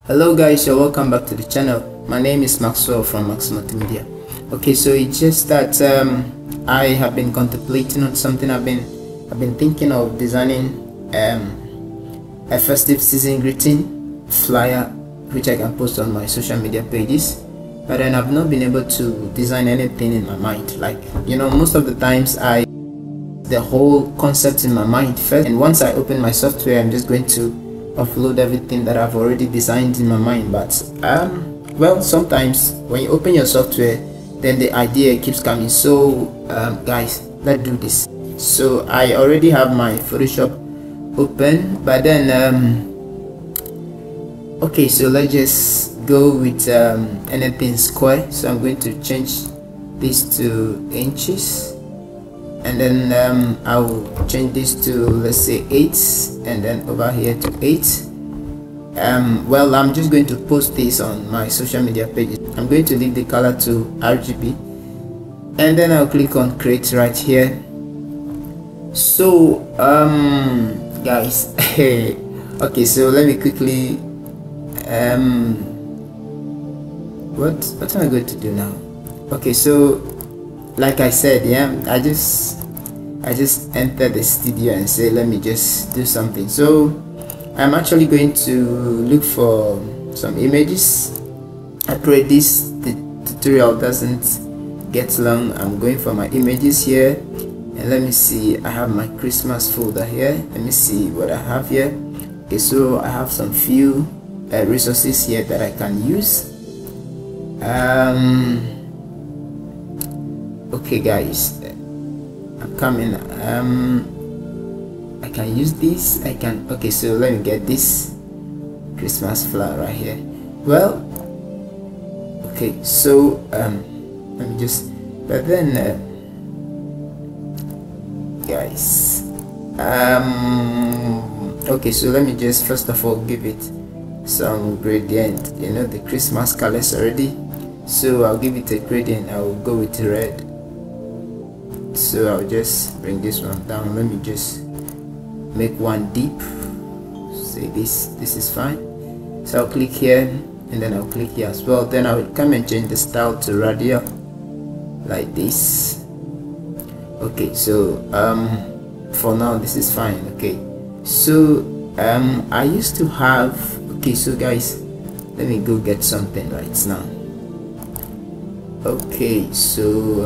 Hello guys, you're welcome back to the channel. My name is Maxwell from Max Multimedia. Okay, so it's just that I have been contemplating on something. I've been thinking of designing a festive season greeting flyer which I can post on my social media pages, but then I've not been able to design anything in my mind. Like, you know, most of the times the whole concept in my mind first, and once I open my software, I'm just going to upload everything that I've already designed in my mind. But well, sometimes when you open your software, then the idea keeps coming. So guys, let's do this. So I already have my Photoshop open, but then okay, so let's just go with anything square. So I'm going to change this to inches, and then I'll change this to, let's say, 8, and then over here to 8. Well, I'm just going to post this on my social media pages. I'm going to leave the color to RGB, and then I'll click on create right here. So guys, okay, so let me quickly what am I going to do now? Okay, so like I said, yeah, I just entered the studio and say, let me just do something. So I'm actually going to look for some images. I pray this tutorial doesn't get long. I'm going for my images here, and let me see, I have my Christmas folder here. Let me see what I have here. Okay, so I have some few resources here that I can use. Okay guys, I'm coming. I can use this. Okay, so let me get this Christmas flower right here. Well, okay, so let me just, but then guys, okay, so let me just first of all give it some gradient. You know, the Christmas colors already, so I'll give it a gradient. I'll go with red. So I'll just bring this one down. Let me just make one deep. Say this is fine. So I'll click here, and then I'll click here as well. Then I will come and change the style to radial like this. Okay, so for now this is fine. Okay, so I used to have, okay, so guys, let me go get something right now. Okay, so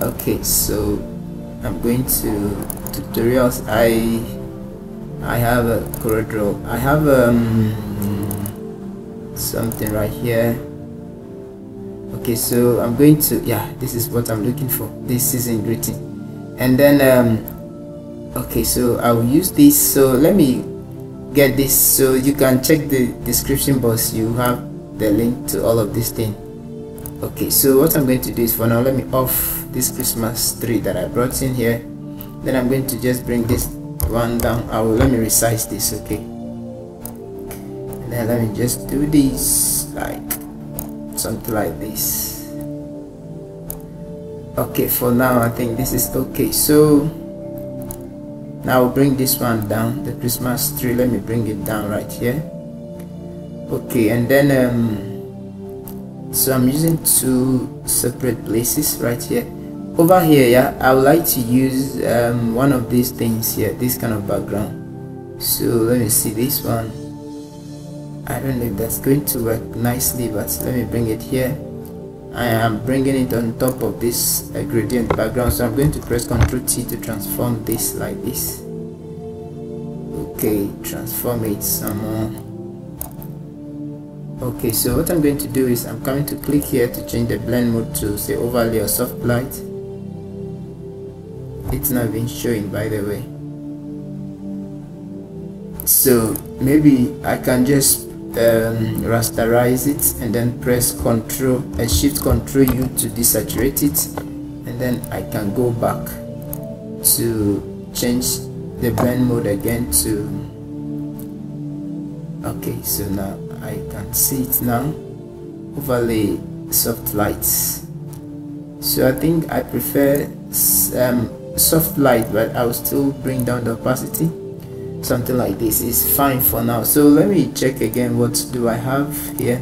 okay, so I'm going to tutorials. I have a CorelDRAW. I have something right here. Okay, so I'm going to, yeah, this is what I'm looking for. This is in greeting, and then okay, so I'll use this. So let me get this, so you can check the description box. You have the link to all of this thing. Okay, so what I'm going to do is, for now, let me off this Christmas tree that I brought in here. Then I'm going to just bring this one down. Let me resize this. Okay, and then let me just do this like something like this. Okay, for now I think this is okay. So now I'll bring this one down, the Christmas tree. Let me bring it down right here. Okay, and then so I'm using 2 separate places right here. Over here, yeah, I would like to use one of these things here, this kind of background. So let me see this one. I don't know if that's going to work nicely, but let me bring it here. I am bringing it on top of this gradient background, so I'm going to press Ctrl T to transform this like this. Okay, transform it some more. Okay, so what I'm going to do is I'm coming to click here to change the blend mode to, say, overlay or soft light. It's not even showing, by the way. So maybe I can just rasterize it, and then press Shift Ctrl U to desaturate it, and then I can go back to change the blend mode again to, okay, so now I can see it now. Overlay soft lights. So I think I prefer soft light, but I will still bring down the opacity. something like this is fine for now. So let me check again, what do I have here?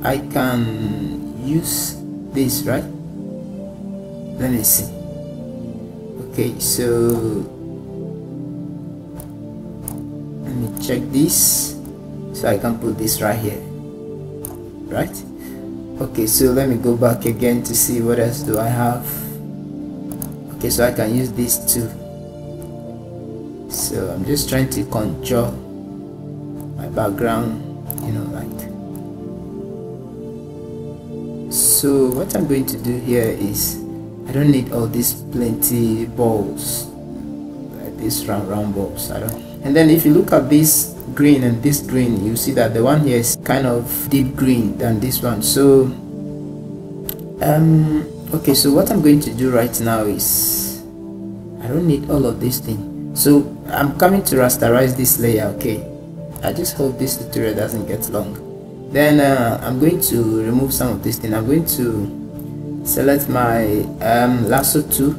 I can use this, right? Let me see. Okay, so let me check this, so I can put this right here, right? Okay, so let me go back again to see what else do I have. Okay, so I can use this too. So I'm just trying to contour my background, you know, like. So what I'm going to do here is, I don't need all these plenty balls, like these round balls. I don't. And then if you look at this green and this green, you see that the one here is kind of deep green than this one. So okay, so what I'm going to do right now is, I don't need all of this thing, so I'm coming to rasterize this layer. Okay, I just hope this tutorial doesn't get long. Then I'm going to remove some of this thing. I'm going to select my lasso tool,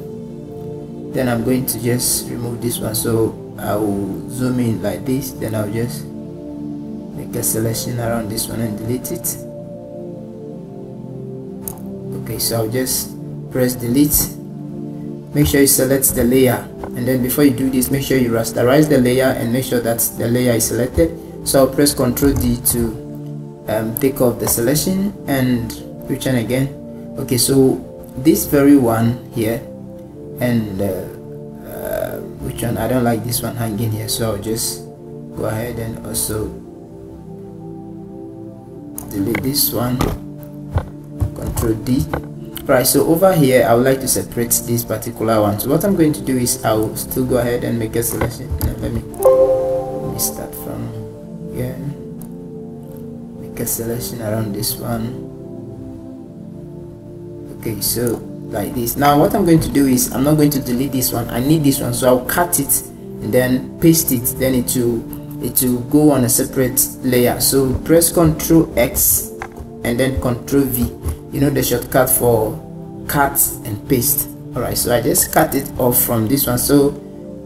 then I'm going to just remove this one. So I will zoom in like this, then I'll just make a selection around this one and delete it. Okay, so I'll just press delete. Make sure you select the layer, and then before you do this, make sure you rasterize the layer and make sure that the layer is selected. So I'll press Ctrl D to take off the selection and return again. Okay, so this very one here, and which one, I don't like this one hanging here, so I'll just go ahead and also delete this one. Ctrl D. Right, so over here I would like to separate this particular one. So what I'm going to do is, I will still go ahead and make a selection. Now, let me start from here. Make a selection around this one. Okay, so like this. Now what I'm going to do is, I'm not going to delete this one, I need this one, so I'll cut it and then paste it, then it will go on a separate layer. So press Ctrl X and then Ctrl V, you know, the shortcut for cut and paste. Alright, so I just cut it off from this one. So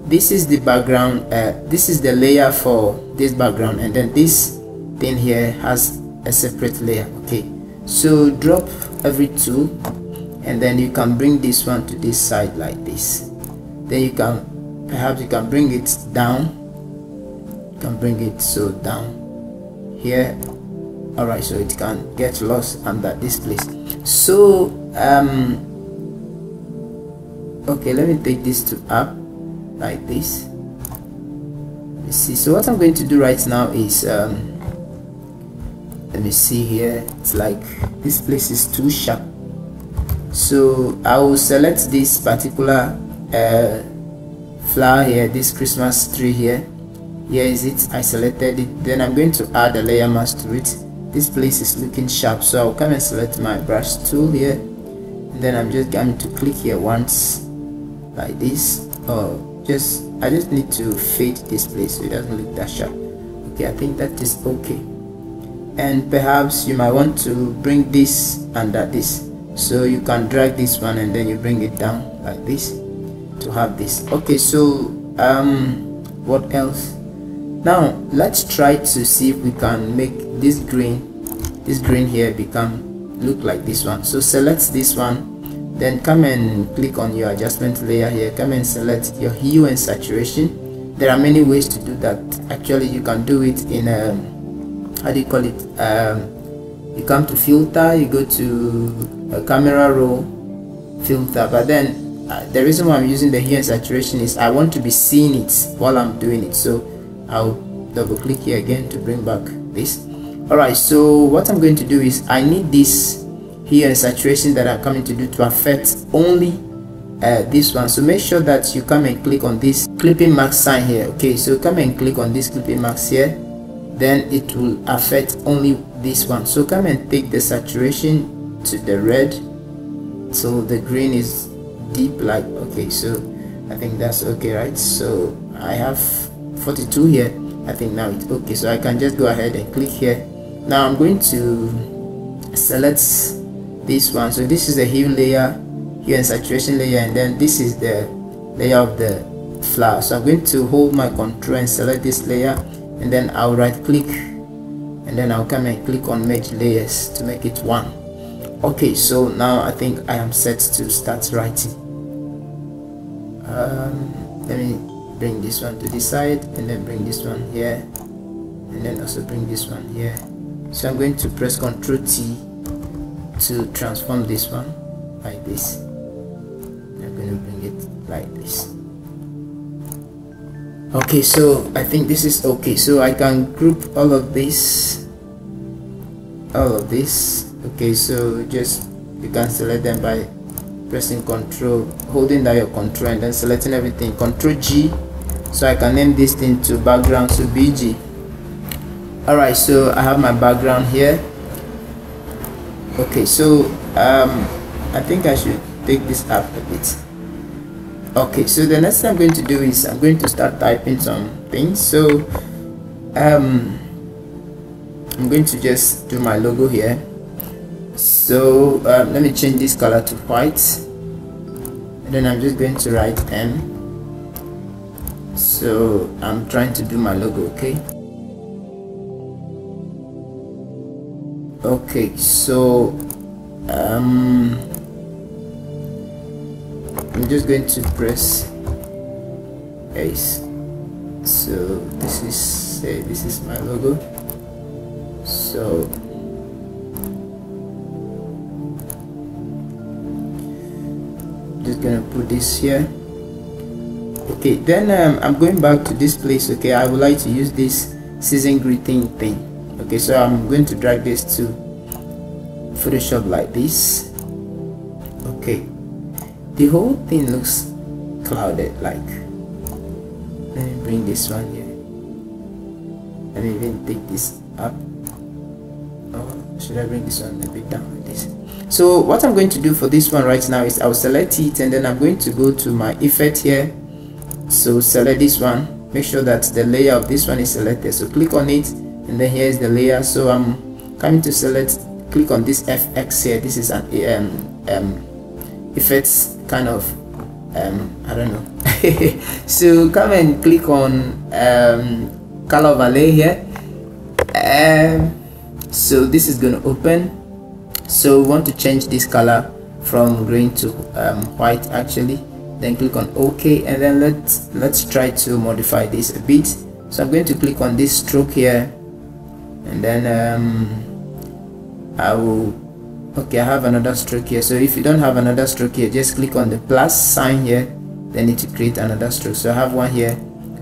this is the background, this is the layer for this background, and then this thing here has a separate layer. Okay, so drop every two, and then you can bring this one to this side like this. Then you can, perhaps you can bring it down, you can bring it so down here. Alright, so it can get lost under this place. So okay, let me take this to up like this. Let's see. So what I'm going to do right now is, let me see here, it's like this place is too sharp, so I will select this particular flower here, this Christmas tree here. Here is it, I selected it. Then I'm going to add a layer mask to it. This place is looking sharp, so I'll come and select my brush tool here, and then I'm just going to click here once like this. Or I just need to fade this place so it doesn't look that sharp. Okay, I think that is okay. And perhaps you might want to bring this under this, so you can drag this one and then you bring it down like this to have this. Okay, so what else? Now let's try to see if we can make this green here look like this one. So select this one, then come and click on your adjustment layer here, come and select your hue and saturation. There are many ways to do that. Actually, you can do it in how do you call it, you come to filter, you go to a camera roll filter, but then the reason why I'm using the hue and saturation is I want to be seeing it while I'm doing it. So I'll double click here again to bring back this. Alright, so what I'm going to do is, I need this hue and saturation that I'm coming to do to affect only this one. So make sure that you come and click on this clipping mask sign here. Okay, so come and click on this clipping mask here, then it will affect only this one. So come and take the saturation to the red, so the green is deep like. Okay, so I think that's okay, right? So I have 42 here. I think now it's okay, so I can just go ahead and click here. Now I'm going to select this one. So this is the hue layer, hue and saturation layer, and then this is the layer of the flower. So I'm going to hold my control and select this layer, and then I'll right click, and then I'll come and click on merge layers to make it one. Okay, so now I think I am set to start writing. Let me bring this one to this side, and then bring this one here, and then also bring this one here. So I'm going to press Ctrl T to transform this one like this. I'm going to bring it like this. Okay, so I think this is okay. So I can group all of this. Okay, so just you can select them by pressing Control, holding down your control, and then selecting everything. Ctrl G, so I can name this thing to background, so BG. Alright, so I have my background here. Okay, so I think I should take this up a bit. Okay, so the next thing I'm going to do is I'm going to start typing some things. So I'm going to just do my logo here. So let me change this color to white, and then I'm just going to write M. So I'm trying to do my logo. Okay, so I'm just going to press S. So this is my logo. So just gonna put this here. Okay, then I'm going back to this place. Okay, I would like to use this season greeting thing. Okay, so I'm going to drag this to Photoshop like this. Okay, the whole thing looks clouded. Like, let me bring this one here. Let me even take this up. Oh, should I bring this one a bit down like this? So what I'm going to do for this one right now is I'll select it, and then I'm going to go to my effect here. So select this one, make sure that the layer of this one is selected. So click on it, and then here is the layer. So I'm coming to select, click on this FX here. This is an effects kind of I don't know. So come and click on color overlay here. So this is going to open. So we want to change this color from green to white actually. Then click on OK, and then let's try to modify this a bit. So I'm going to click on this stroke here, and then I have another stroke here. So if you don't have another stroke here, just click on the plus sign here, then need to create another stroke. So I have one here,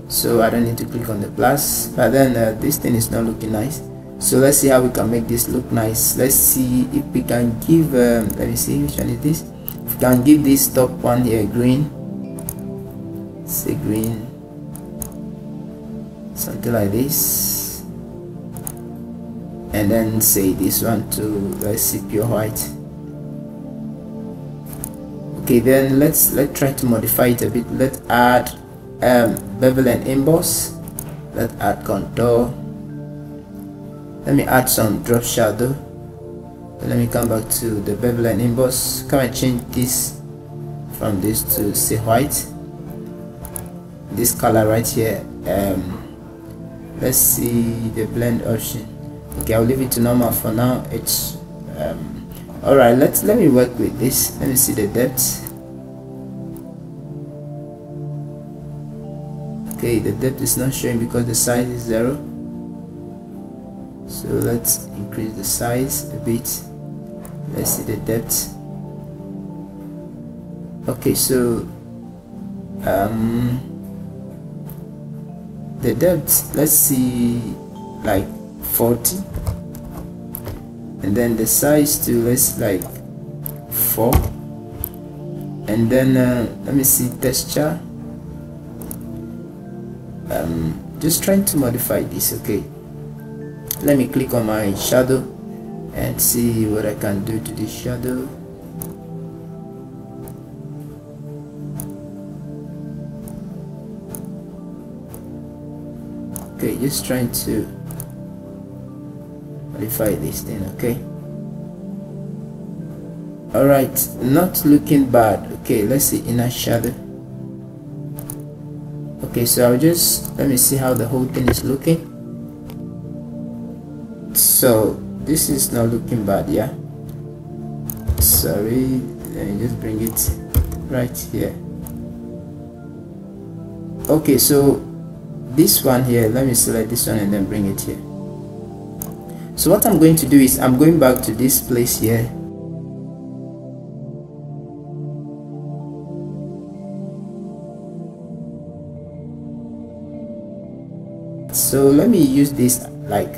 so I don't need to click on the plus, but then this thing is not looking nice. So let's see how we can make this look nice. Let's see if we can give let me see which one is this. If we can give this top one here green, say green, something like this, and then say this one to, let's see, pure white. Okay, then let's try to modify it a bit. Let's add bevel and emboss. Let's add contour. Let me add some drop shadow. Then let me come back to the bevel and emboss. Come and change this from this to say white. This color right here. Let's see the blend option. Okay, I'll leave it to normal for now. It's all right. Let me work with this. Let me see the depth. Okay, the depth is not showing because the size is 0. So let's increase the size a bit. Let's see the depth. Okay, so the depth, let's see, like 40, and then the size too, let's like 4, and then let me see texture. Just trying to modify this. Okay, let me click on my shadow and see what I can do to this shadow. Okay, just trying to modify this thing. Okay, All right, not looking bad. Okay, let's see inner shadow. Okay, so I'll just let me see how the whole thing is looking. So this is not looking bad, yeah. Sorry, let me just bring it right here. Okay, so this one here, let me select this one and then bring it here. So what I'm going to do is I'm going back to this place here. So let me use this like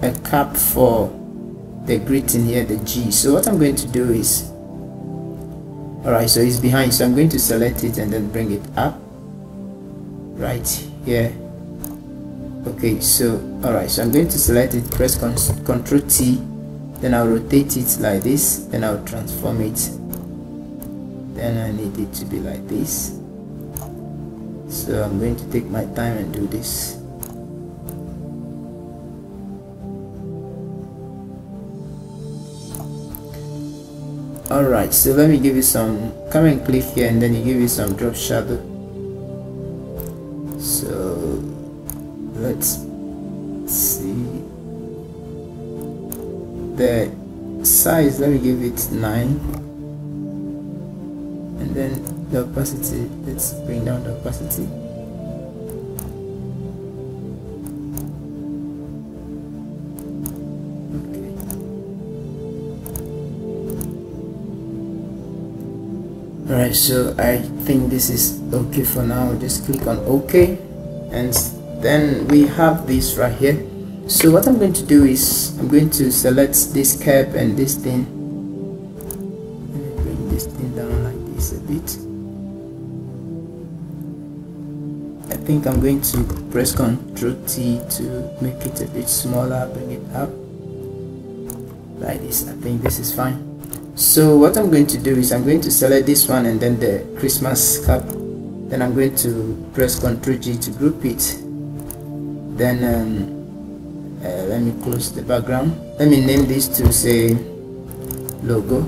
a cap for the greeting here, the G. So what I'm going to do is, alright, so it's behind, so I'm going to select it and then bring it up right here. Okay, so alright, so I'm going to select it, press Ctrl T, then I'll rotate it like this, then I'll transform it, then I need it to be like this. So I'm going to take my time and do this. Alright, so let me give you some, come and click here and then you give you some drop shadow. So let's see the size, let me give it 9, and then the opacity, let's bring down the opacity. Alright, so I think this is okay for now. Just click on OK, and then we have this right here. So what I'm going to do is I'm going to select this cap and this thing. Let me bring this thing down like this a bit. I think I'm going to press Ctrl T to make it a bit smaller, bring it up like this. I think this is fine. So what I'm going to do is I'm going to select this one and then the Christmas cap, then I'm going to press Ctrl G to group it, then let me close the background, let me name this to say logo,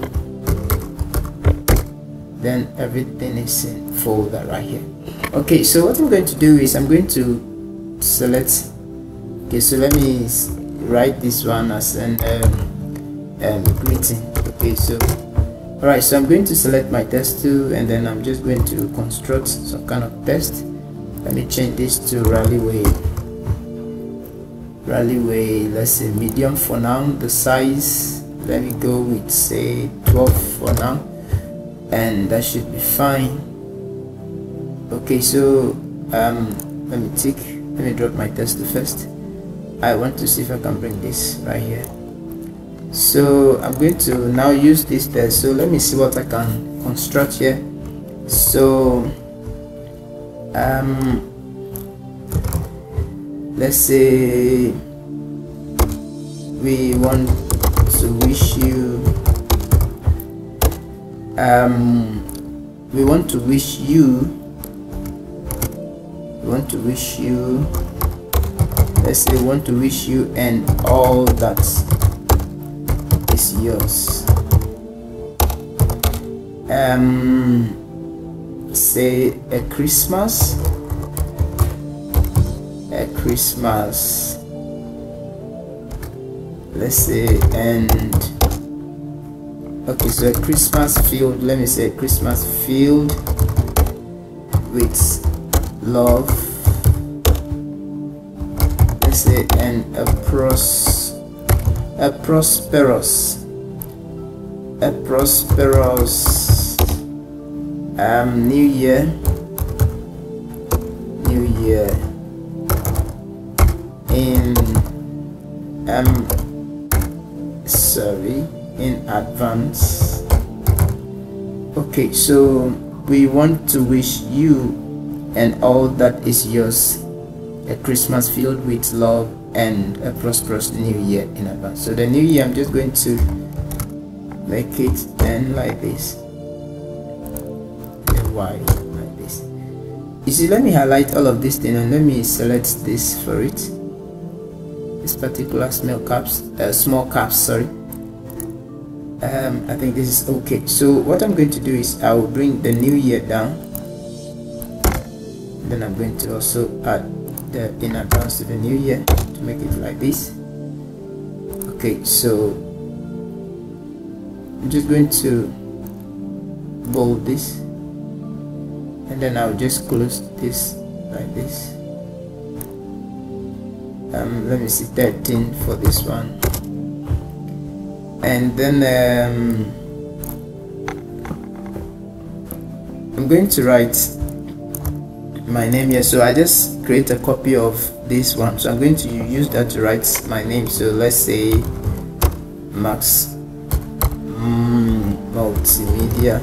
then everything is in folder right here. Okay, so what I'm going to do is I'm going to select, okay, so let me write this one as an greeting. Okay, so alright, so I'm going to select my text tool and then I'm just going to construct some kind of text. Let me change this to rally way, let's say medium for now. The size, let me go with say 12 for now, and that should be fine. Okay, so let me drop my text tool first. I want to see if I can bring this right here. So I'm going to now use this text. So let me see what I can construct here. So let's say we want to wish you let's say we want to wish you and all that is yours. Say a Christmas, let's say, and okay, so a Christmas filled, let me say a Christmas filled with love, let's say, and a prosperous new year in advance. Okay, so we want to wish you and all that is yours a Christmas filled with love and a prosperous new year in advance. So the new year, I'm just going to make it end like this, and Y like this. You see, let me highlight all of this thing and let me select this for it, this particular small caps, sorry. I think this is okay. So what I'm going to do is I will bring the new year down, then I'm going to also add the inner bands to the new year to make it like this. Okay, so I'm just going to bold this, and then I'll just close this like this. Let me see, 13 for this one, and then I'm going to write my name here. So I just create a copy of this one, so I'm going to use that to write my name. So let's say Max Multimedia.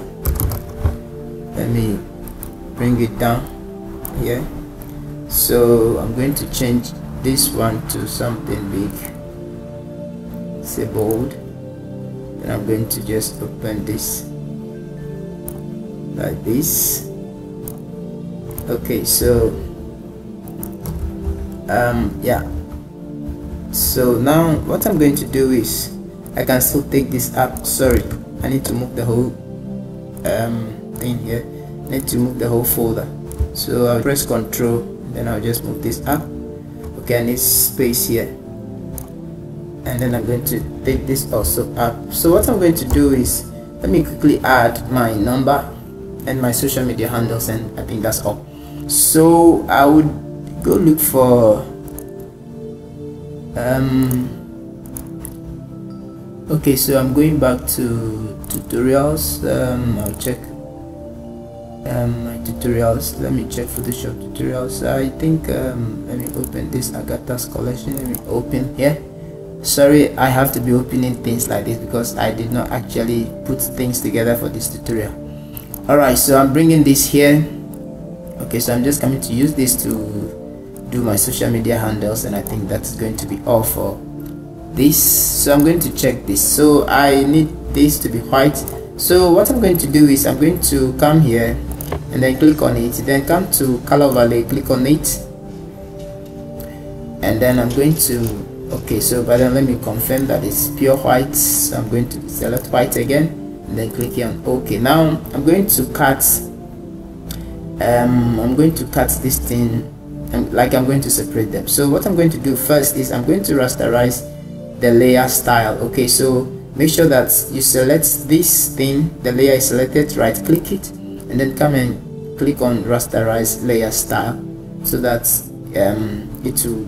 Let me bring it down here. So I'm going to change this one to something big, say bold, and I'm going to just open this like this. Okay, so yeah, so now what I'm going to do is I can still take this up. Sorry, I need to move the whole thing here. I need to move the whole folder, so I'll press Ctrl, then I'll just move this up. Okay, I need space here, and then I'm going to take this also up. So what I'm going to do is let me quickly add my number and my social media handles, and I think that's all. So I would go look for okay, so I'm going back to tutorials. I'll check my tutorials. Let me check Photoshop tutorials. I think let me open this Agatha's collection. Let me open here. Sorry, I have to be opening things like this because I did not actually put things together for this tutorial. Alright, so I'm bringing this here. Okay, so I'm just coming to use this to do my social media handles, and I think that's going to be all for this. So I'm going to check this. So I need this to be white. So what I'm going to do is I'm going to come here and then click on it, then come to color overlay, click on it, and then I'm going to, okay, so but then let me confirm that it's pure white. So I'm going to select white again, and then click here on OK. Now I'm going to cut this thing, and like I'm going to separate them. So what I'm going to do first is I'm going to rasterize the layer style. Okay, so make sure that you select this thing, the layer is selected, right click it, and then come and click on rasterize layer style, so that it will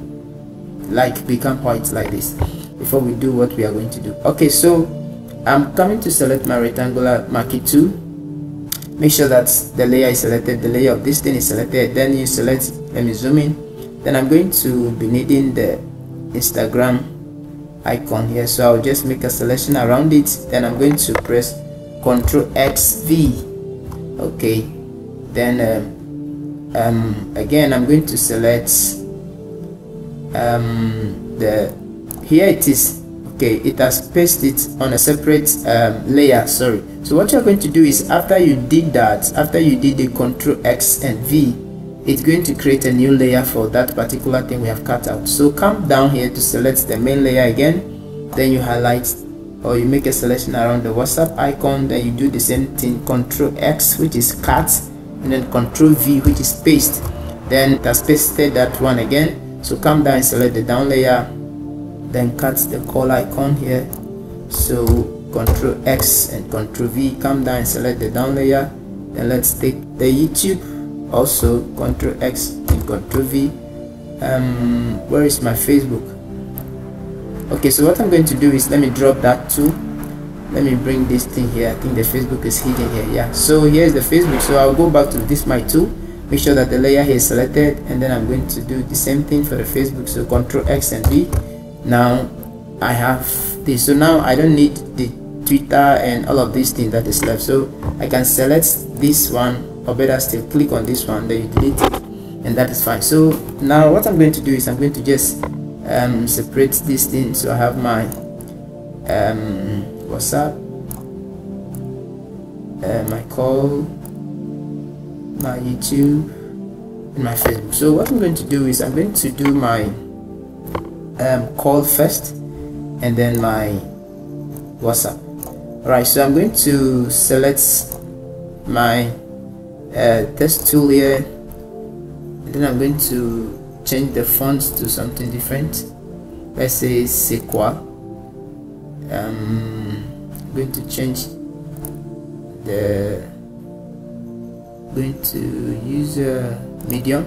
like become white like this before we do what we are going to do. Okay, so I'm coming to select my rectangular marquee tool. Make sure that the layer is selected, the layer of this thing is selected, then you select, let me zoom in, then I'm going to be needing the Instagram icon here, so I'll just make a selection around it, then I'm going to press Ctrl X V. Okay, then again I'm going to select here it is. Okay, it has pasted it on a separate layer. Sorry, so what you're going to do is after you did that, after you did the Ctrl X and V, it's going to create a new layer for that particular thing we have cut out. So come down here to select the main layer again, then you highlight or you make a selection around the WhatsApp icon, then you do the same thing, Ctrl X, which is cut, and then Ctrl V, which is paste. Then it has pasted that one again. So come down and select the down layer, then cut the call icon here. So Ctrl X and Ctrl V, come down and select the down layer. Then let's take the YouTube, also Ctrl X and Ctrl V. Where is my Facebook? Okay, so what I'm going to do is let me drop that too. Let me bring this thing here. I think the Facebook is hidden here. Yeah, so here's the Facebook. So I'll go back to this my tool, make sure that the layer here is selected, and then I'm going to do the same thing for the Facebook. So Ctrl X and V. Now I have this, so now I don't need the Twitter and all of these things that is left, so I can select this one, or better still click on this one, then you delete it, and that is fine. So now what I'm going to do is I'm going to just separate this thing. So I have my WhatsApp, my call, my YouTube, and my Facebook. So what I'm going to do is I'm going to do my call first, and then my WhatsApp. Alright, so I'm going to select my text tool here, and then I'm going to change the fonts to something different. Let's say Sequoia. I'm going to change going to use a medium,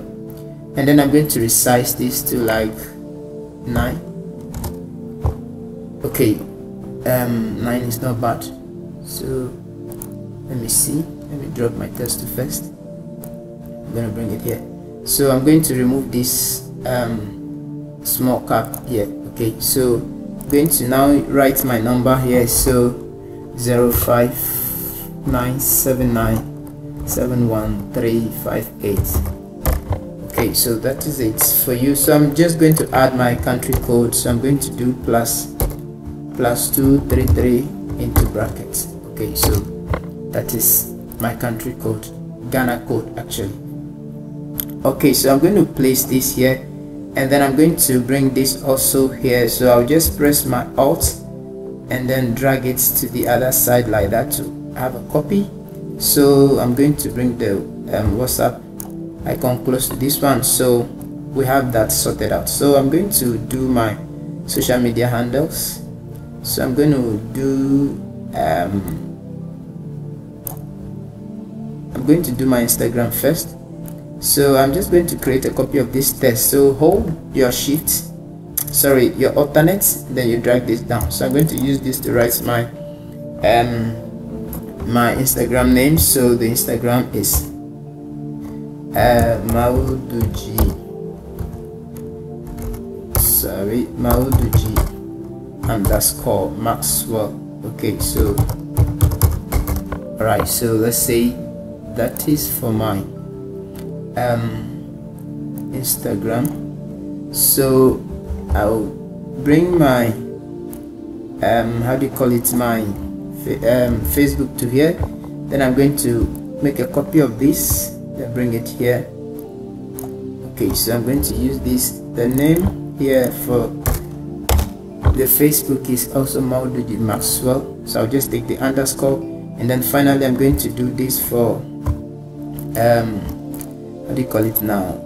and then I'm going to resize this to like 9. Okay, 9 is not bad. So let me see, let me drop my text to first. I'm going to bring it here. So I'm going to remove this small cap here. Okay, so I'm going to now write my number here. So 05979711358. Okay, so that is it for you. So I'm just going to add my country code. So I'm going to do +233 into brackets. Okay, so that is my country code, Ghana code actually. Okay, so I'm going to place this here, and then I'm going to bring this also here. So I'll just press my Alt and then drag it to the other side like that to have a copy. So I'm going to bring the WhatsApp icon close to this one, so we have that sorted out. So I'm going to do my social media handles. So I'm going to do I'm going to do my Instagram first. So I'm just going to create a copy of this text. So hold your your alternate, then you drag this down. So I'm going to use this to write my my Instagram name. So the Instagram is Mauduji_Maxwell. Okay, so alright, so let's say that is for my Instagram. So I'll bring my how do you call it, my Facebook to here. Then I'm going to make a copy of this, then bring it here. Okay, so I'm going to use this. The name here for the Facebook is also Mauduji Maxwell. So I'll just take the underscore, and then finally I'm going to do this for how do you call it now,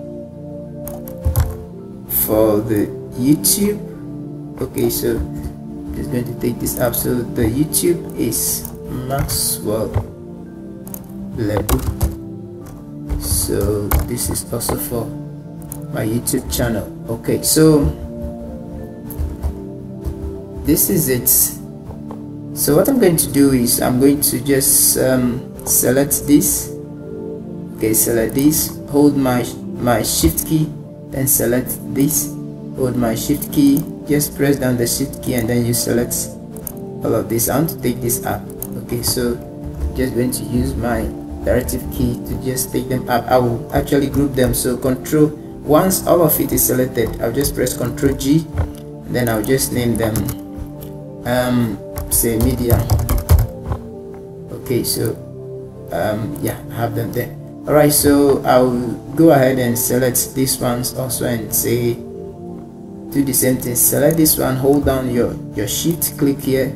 for the YouTube. Okay, so I'm just going to take this up. So the YouTube is Maxwell Lebu. So this is also for my YouTube channel. Okay, so this is it. So what I'm going to do is I'm going to just select this. Okay, select this, hold my shift key, then select this, hold my shift key, just press down the shift key, and then you select all of this. I want to take this up. Okay, so just going to use my directive key to just take them up. I will actually group them. So once all of it is selected, I'll just press Ctrl G, and then I'll just name them say media. Okay, so yeah, I have them there. Alright, so I'll go ahead and select these ones also, and say do the same thing. Select this one, hold down your shift, click here,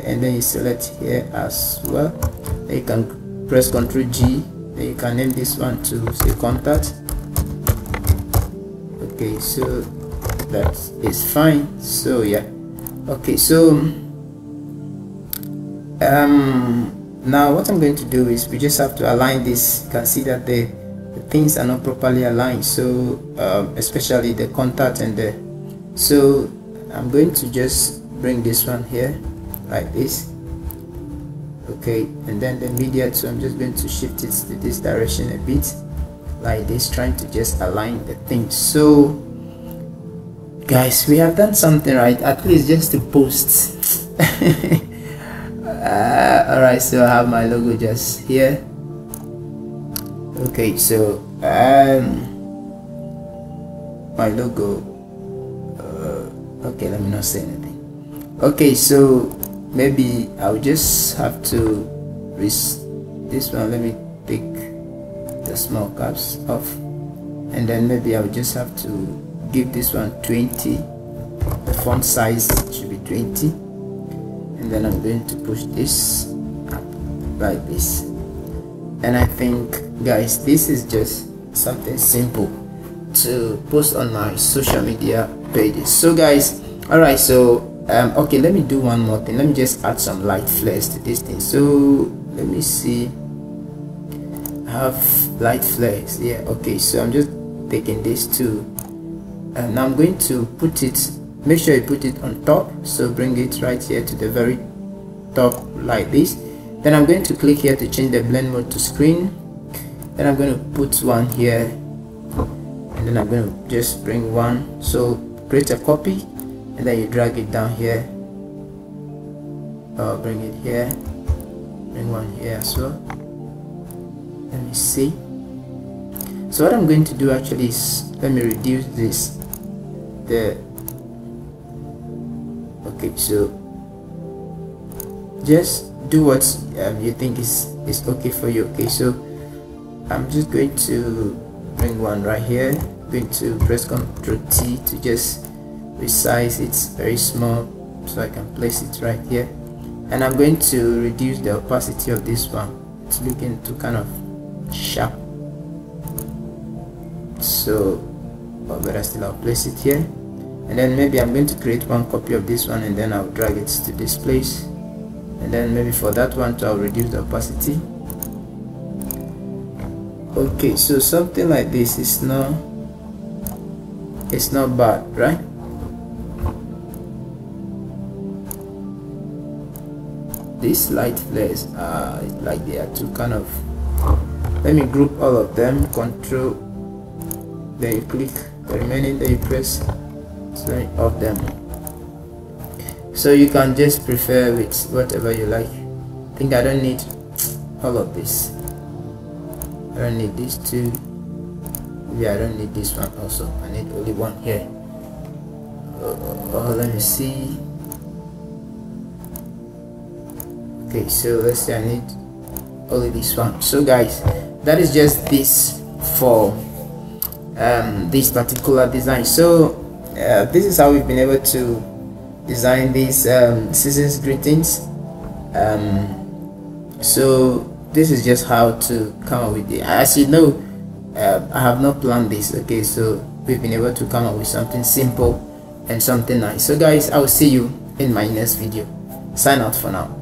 and then you select here as well. Then you can press Ctrl G, then you can name this one to say contact. Okay, so that is fine. So yeah, okay, so now what I'm going to do is we just have to align this. You can see that the things are not properly aligned, so especially the contact and the, so I'm going to just bring this one here like this. Okay, and then the media, so I'm just going to shift it to this direction a bit like this, trying to just align the things. So guys, we have done something right, at least just to post. Alright, so I have my logo just here. Okay, so my logo, okay, let me not say anything. Okay, so maybe I'll just have to this one, let me take the small caps off, and then maybe I'll just have to give this one 20. The font size should be 20, and and then I'm going to push this up like this. And I think, guys, this is just something simple to post on my social media pages. So guys, all right, so okay, let me do one more thing. Let me just add some light flares to this thing. So let me see, I have light flares, yeah. Okay, so I'm just taking this too, and I'm going to put it, make sure you put it on top. So bring it right here to the very top like this. Then I'm going to click here to change the blend mode to screen. Then I'm going to put one here, and then I'm going to just bring one. So create a copy, and then you drag it down here, or bring it here, bring one here as well. Let me see. So what I'm going to do actually is, let me reduce this, okay, so just do what you think is okay for you. Okay, so I'm just going to bring one right here, going to press Ctrl T to just resize it very small so I can place it right here. And I'm going to reduce the opacity of this one. It's looking too kind of sharp, so but still I'll place it here. And then maybe I'm going to create one copy of this one, and then I'll drag it to this place. And then maybe for that one too, I'll reduce the opacity. Okay, so something like this is not, it's not bad, right? These light flares are like they are too kind of, let me group all of them, Control, then you click the remaining, then you press select of them. So you can just prefer with whatever you like. I think I don't need all of this, I don't need these two, maybe I don't need this one also, I need only one here. Let me see. Okay, so let's say I need only this one. So guys, that is just this for this particular design. So this is how we've been able to design these season's greetings. So this is just how to come up with it. As you know, I have not planned this. Okay, so we've been able to come up with something simple and something nice. So guys, I will see you in my next video. Sign out for now.